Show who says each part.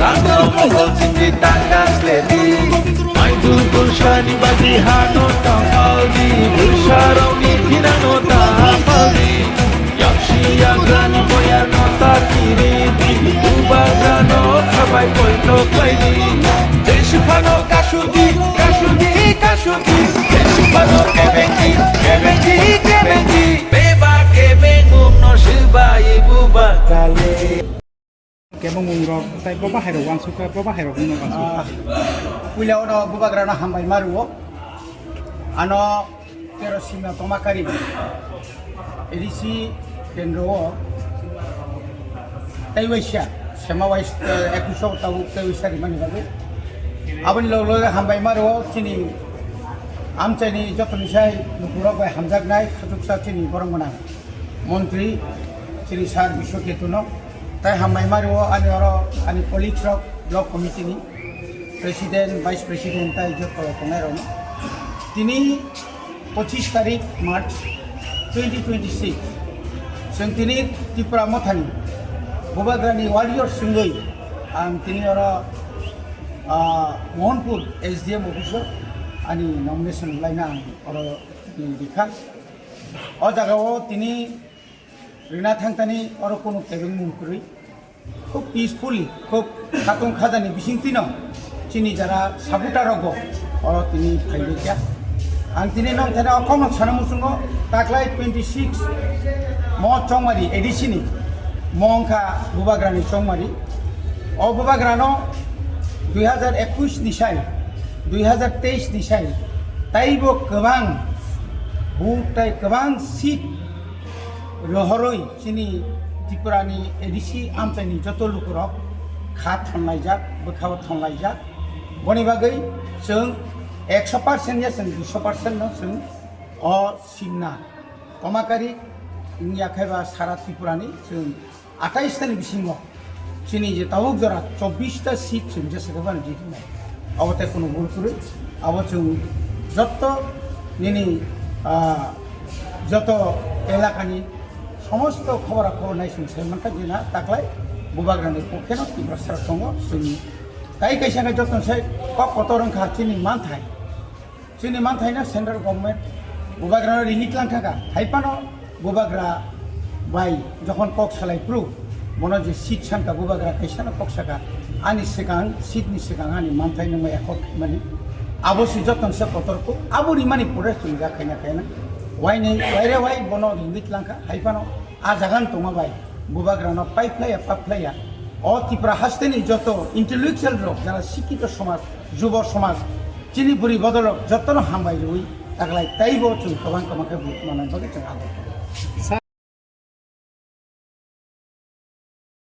Speaker 1: Rangga mohon singgi Ttaadc ledi Maidu kurshani bagi Haino Tamakari Bersarauni pinano Tamakari Yapsi agrani boyar nota kiri Ubagano sabai poito kaini Deshupano kasudi kasudi kasudi Deshupano kebenji Beba kebengum no shibai buba kale
Speaker 2: Kebang mungrok, tapi bapak hero wang suka bapak hero guna wang suka.
Speaker 3: Wilayah ono bubagrana hambai maruo, ano pero Simna Tamakari, edisi dendro, Taiwaisha, semawais ekusau tahu Taiwaisha di mana lagi. Abang lo hambai maruo, sini amcani jatuh nisai, nukura bai hamzak naik, ketuksa sini orang mana, Menteri, sini sar bisok itu no. তাই হামাই মারিও আমি colleagues block কমিটিনি president vice president তাই যত রকমের তিনি 25 তারিখ মার্চ 2026 जों তিনি ত্রিপুরা মথানি বুবাগ্রানি ওয়ারিয়র সঙ্গই তিনি মোহনপুর SDM অফিসর আনি নমিনেশন লাইনা দেখা ও জায়গাও তিনি রিনা থাংতানি আর কোনো কেবিং মুখরি খুব পিসফুলি খুব খাতং খাজানি বিসিংতি ন চিনি যারা সাবুটা রগ আর তিনি ফাইলে গিয়া আং তিনি নং থানা অকম সানামুসুঙ্গ তাকলাই 26 ম চংমারি এডিসিনি মংখা বুবাগ্রানি চংমারি ও বুবাগ্রানো 2021 নিসাই 2023 নিসাই তাইবো গোबां বুটাই गोबां সিট লহরই চিনি ত্রিপুরানি এডিসি আমচাইনি যত লুকুরক খা থানলাইজাক बोखाव थांलायजाक बनि बागै जों 100% या जों 200% न जों अ सिमना तमाकारि याखायबा सारा त्रिपुरानि जों 28 तानि बिसिङाव चिनि जे तावुक जरा 24 टा सीट जों जेसेबां जितनाय अबते कोनो भुल करे अब जों যত निनि যত এলাকাनि সমস্ত খবরাখবর নাইসুন সেমানটা দিনা তাকলাই বুবাগ্রানি পক্ষেন ত্রিপুরা সারা দङ जोंनि তাই কাইসাঙ্গা যতনসাই কত রংখা চিনি मानथायना सेन्ट्रेल गभर्नमेंट बुबाग्रानो रिलिट लांखागा हाइपानो बुबाग्रा बाय जखन कक सालाय प्रुफ बनो जे सीट सानका बुबाग्रा काइसानो कक साका आनि सिगां सीटनि सिगां आनि मानथायनो मै एकट माने आबोसि जतनसे पतरको आबुरि माने परे जों जाखायना खायना वाइनै वाइरे वाइ बनो रिलिट लांखा हाइपानो आ जागान तङा बाय बुबाग्रानो पाइपलाया अ त्रिपुरा हास्तेनि जत इंटेलेक्चुअल रक जाना शिक्षित समाज युव समाज चिनि बुरि बदलक जतन हामबाय जई तागलाय ताइबो जों गोबां गोबां बुथ मानाय बागै जों आगो
Speaker 2: सा